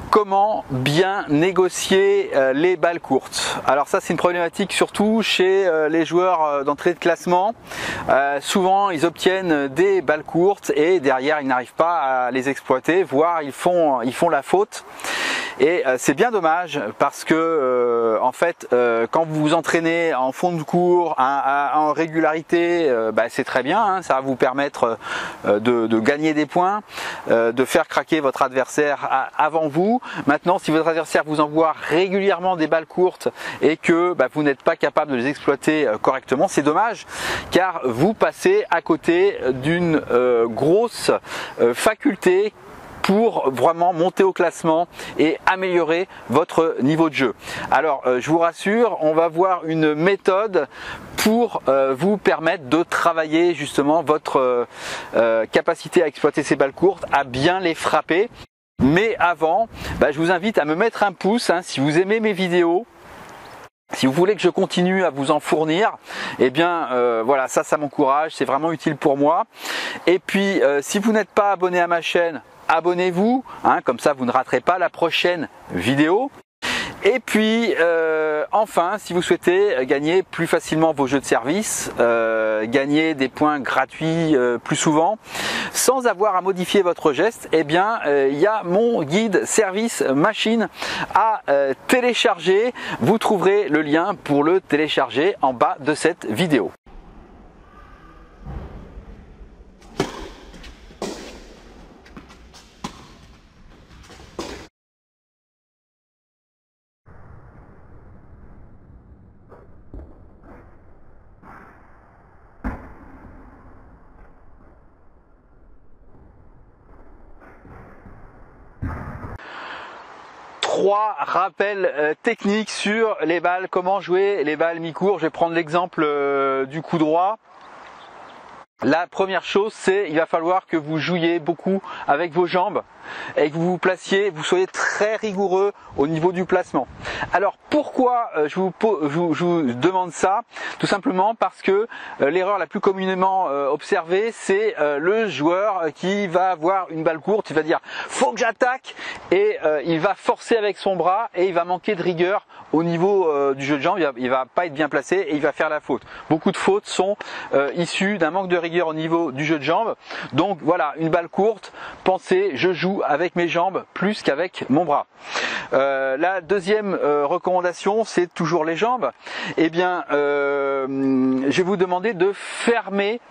Comment bien négocier les balles courtes? Alors ça, c'est une problématique surtout chez les joueurs d'entrée de classement. Souvent ils obtiennent des balles courtes et derrière ils n'arrivent pas à les exploiter, voire ils font la faute. Et c'est bien dommage parce que en fait quand vous vous entraînez en fond de cours en régularité, c'est très bien, hein, ça va vous permettre de gagner des points, de faire craquer votre adversaire avant vous. Maintenant, si votre adversaire vous envoie régulièrement des balles courtes et que vous n'êtes pas capable de les exploiter correctement, c'est dommage car vous passez à côté d'une grosse faculté pour vraiment monter au classement et améliorer votre niveau de jeu. Alors je vous rassure, on va voir une méthode pour vous permettre de travailler justement votre capacité à exploiter ces balles courtes, à bien les frapper. Mais avant, je vous invite à me mettre un pouce si vous aimez mes vidéos. Si vous voulez que je continue à vous en fournir, eh bien voilà, ça m'encourage, c'est vraiment utile pour moi. Et puis si vous n'êtes pas abonné à ma chaîne, abonnez-vous, comme ça vous ne raterez pas la prochaine vidéo. Et puis enfin, si vous souhaitez gagner plus facilement vos jeux de service, gagner des points gratuits plus souvent, sans avoir à modifier votre geste, eh bien il y a mon guide service machine à télécharger. Vous trouverez le lien pour le télécharger en bas de cette vidéo. Trois rappels techniques sur les balles, comment jouer les balles mi-court. Je vais prendre l'exemple du coup droit. La première chose, c'est il va falloir que vous jouiez beaucoup avec vos jambes et que vous soyez très rigoureux au niveau du placement. Alors pourquoi je vous demande ça? Tout simplement parce que l'erreur la plus communément observée, c'est le joueur qui va avoir une balle courte, il va dire faut que j'attaque et il va forcer avec son bras et il va manquer de rigueur au niveau du jeu de jambes, il va pas être bien placé et il va faire la faute. Beaucoup de fautes sont issues d'un manque de rigueur au niveau du jeu de jambes. Donc voilà, une balle courte, pensez, je joue avec mes jambes plus qu'avec mon bras. La deuxième recommandation, c'est toujours les jambes. Eh bien, je vais vous demander de fermer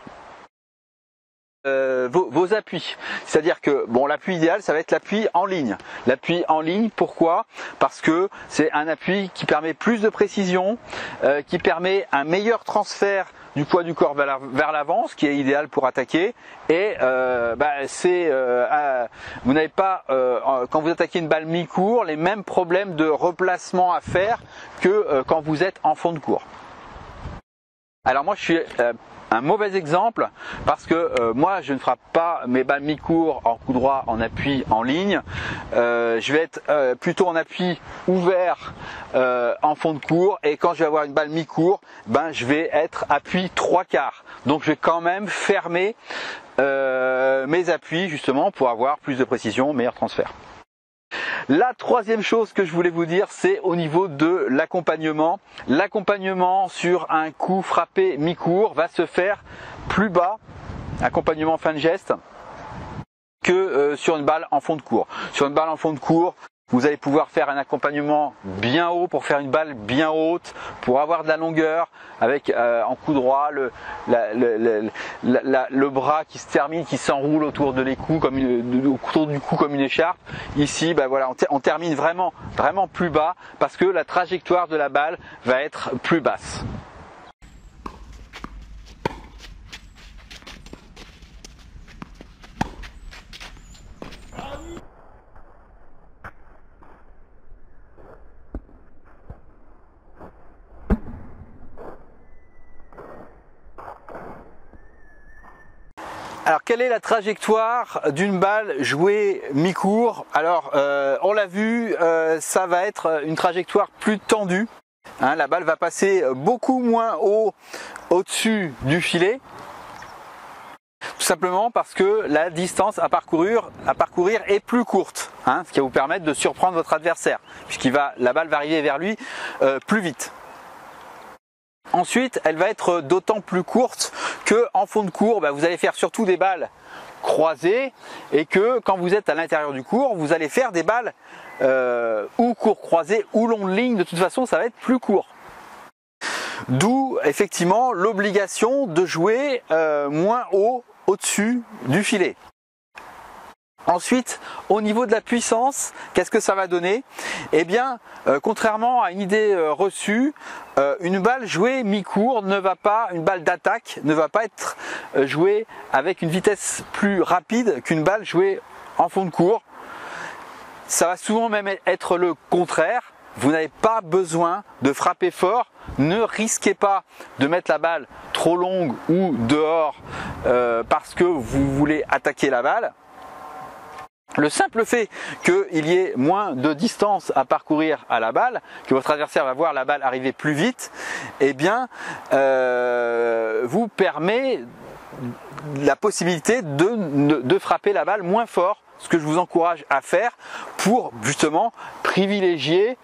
vos appuis. C'est-à-dire que l'appui idéal, ça va être l'appui en ligne. L'appui en ligne, pourquoi? Parce que c'est un appui qui permet plus de précision, qui permet un meilleur transfert du poids du corps vers l'avant, ce qui est idéal pour attaquer. Et vous n'avez pas, quand vous attaquez une balle mi-court, les mêmes problèmes de replacement à faire que quand vous êtes en fond de cours. Alors moi, je suis un mauvais exemple parce que moi je ne frappe pas mes balles mi-court en coup droit en appui en ligne. Je vais être plutôt en appui ouvert en fond de cours, et quand je vais avoir une balle mi-court, je vais être appui 3/4. Donc je vais quand même fermer mes appuis justement pour avoir plus de précision, meilleur transfert. La troisième chose que je voulais vous dire, c'est au niveau de l'accompagnement. L'accompagnement sur un coup frappé mi-court va se faire plus bas, accompagnement fin de geste, que sur une balle en fond de cours. Sur une balle en fond de cours, vous allez pouvoir faire un accompagnement bien haut pour faire une balle bien haute, pour avoir de la longueur, avec en coup droit le bras qui se termine, qui s'enroule autour de l'écou, autour du cou comme une écharpe. Ici, voilà, on termine vraiment plus bas parce que la trajectoire de la balle va être plus basse. Alors quelle est la trajectoire d'une balle jouée mi-court? Alors on l'a vu, ça va être une trajectoire plus tendue. La balle va passer beaucoup moins haut au-dessus du filet. Tout simplement parce que la distance à parcourir est plus courte, hein, ce qui va vous permettre de surprendre votre adversaire, la balle va arriver vers lui plus vite. Ensuite, elle va être d'autant plus courte qu'en fond de cours, vous allez faire surtout des balles croisées et que quand vous êtes à l'intérieur du cours, vous allez faire des balles ou cours croisés ou longue ligne. De toute façon, ça va être plus court. D'où effectivement l'obligation de jouer moins haut au-dessus du filet. Ensuite, au niveau de la puissance, qu'est-ce que ça va donner? Eh bien, contrairement à une idée reçue, une balle jouée mi-cours une balle d'attaque ne va pas être jouée avec une vitesse plus rapide qu'une balle jouée en fond de cours. Ça va souvent même être le contraire. Vous n'avez pas besoin de frapper fort. Ne risquez pas de mettre la balle trop longue ou dehors parce que vous voulez attaquer la balle. Le simple fait qu'il y ait moins de distance à parcourir à la balle, que votre adversaire va voir la balle arriver plus vite, eh bien, vous permet la possibilité de frapper la balle moins fort, ce que je vous encourage à faire pour justement privilégier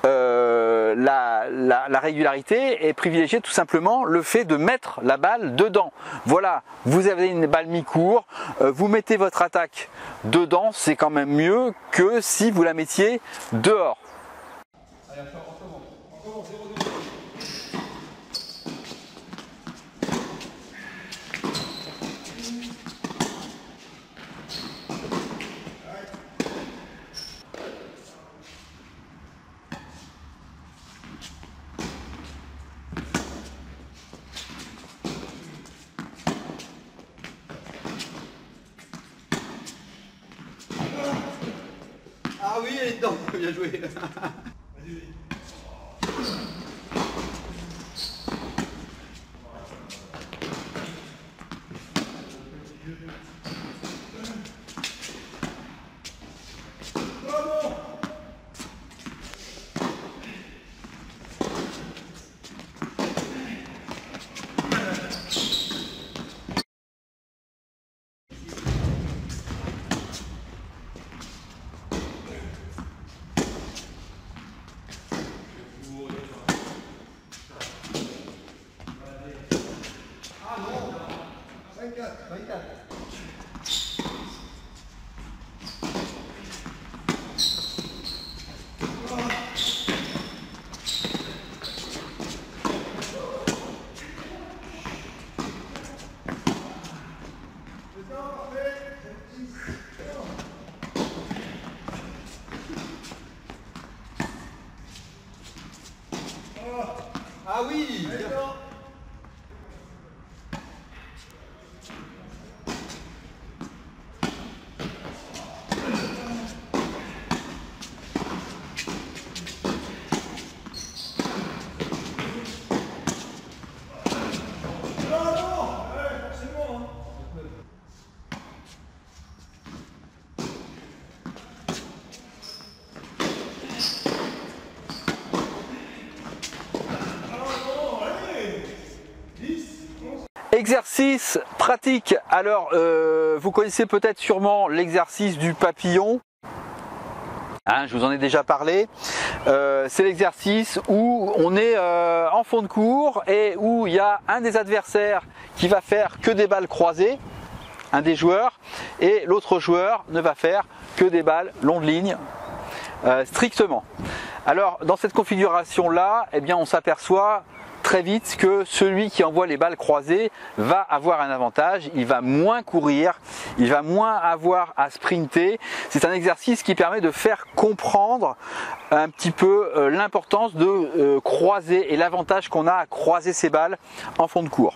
la régularité et privilégier tout simplement le fait de mettre la balle dedans. Voilà, vous avez une balle mi-cours, vous mettez votre attaque dedans, c'est quand même mieux que si vous la mettiez dehors. Allez, on commence 0-2. Ah oui, elle est dedans, bien joué. Vas-y. Ah oui. Exercice pratique. Alors, vous connaissez peut-être sûrement l'exercice du papillon. Hein, je vous en ai déjà parlé. C'est l'exercice où on est en fond de cours et où il y a un des adversaires qui va faire que des balles croisées, un des joueurs, et l'autre joueur ne va faire que des balles longue ligne strictement. Alors, dans cette configuration-là, eh bien, on s'aperçoit très vite que celui qui envoie les balles croisées va avoir un avantage, il va moins courir, il va moins avoir à sprinter. C'est un exercice qui permet de faire comprendre un petit peu l'importance de croiser et l'avantage qu'on a à croiser ses balles en fond de cours.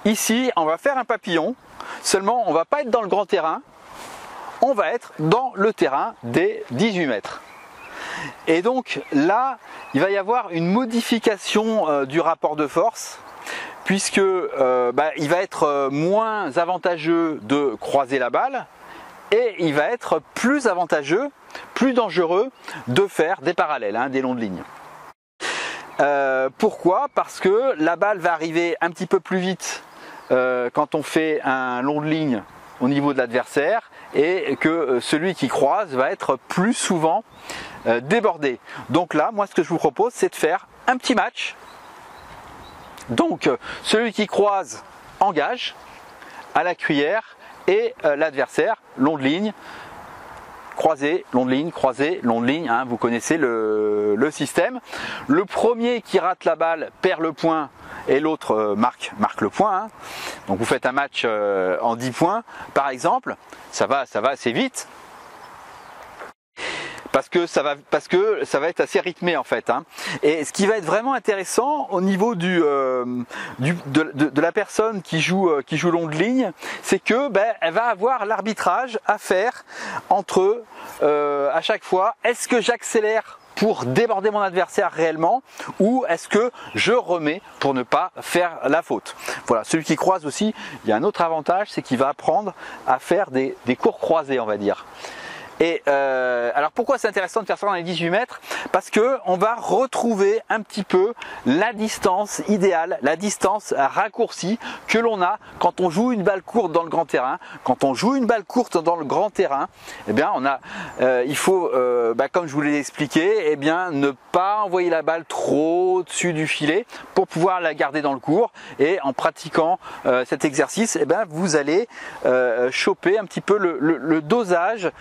Ici, on va faire un papillon, seulement on ne va pas être dans le grand terrain, on va être dans le terrain des 18 mètres. Et donc là, il va y avoir une modification du rapport de force, puisque il va être moins avantageux de croiser la balle, et il va être plus avantageux, plus dangereux de faire des parallèles, hein, des longues lignes. Pourquoi? Parce que la balle va arriver un petit peu plus vite quand on fait un long de ligne au niveau de l'adversaire et que celui qui croise va être plus souvent débordé. Donc là, moi ce que je vous propose, c'est de faire un petit match. Donc celui qui croise engage à la cuillère et l'adversaire long de ligne, croisé, long de ligne, croisé, long de ligne, hein, vous connaissez le système. Le premier qui rate la balle perd le point et l'autre marque le point. Hein. Donc vous faites un match en 10 points par exemple, ça va assez vite. Parce que ça va être assez rythmé en fait. Hein. Et ce qui va être vraiment intéressant au niveau de la personne qui joue long de ligne, c'est que elle va avoir l'arbitrage à faire entre à chaque fois, est-ce que j'accélère pour déborder mon adversaire réellement ou est-ce que je remets pour ne pas faire la faute. Voilà, celui qui croise aussi, il y a un autre avantage, c'est qu'il va apprendre à faire des cours croisés, on va dire. Et alors pourquoi c'est intéressant de faire ça dans les 18 mètres? Parce que on va retrouver un petit peu la distance idéale, la distance raccourcie que l'on a quand on joue une balle courte dans le grand terrain. Quand on joue une balle courte dans le grand terrain, eh bien il faut, comme je vous l'ai expliqué, eh bien ne pas envoyer la balle trop au-dessus du filet pour pouvoir la garder dans le court. Et en pratiquant cet exercice, eh bien vous allez choper un petit peu le dosage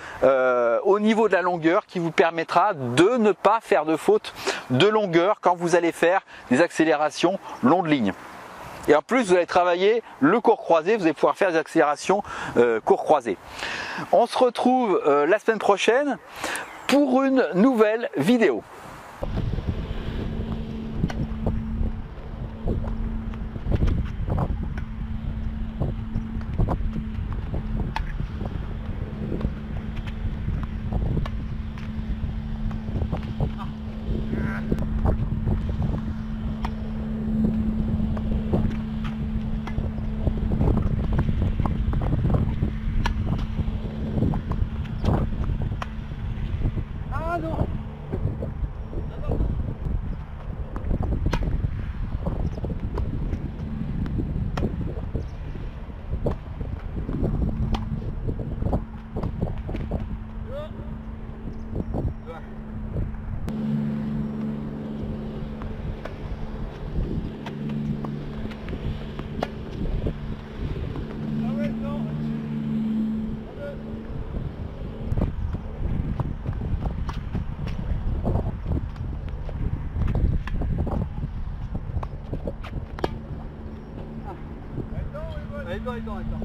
au niveau de la longueur qui vous permettra de ne pas faire de faute de longueur quand vous allez faire des accélérations long de ligne. Et en plus vous allez travailler le court croisé, vous allez pouvoir faire des accélérations court croisé. On se retrouve la semaine prochaine pour une nouvelle vidéo. Ah non! Attends.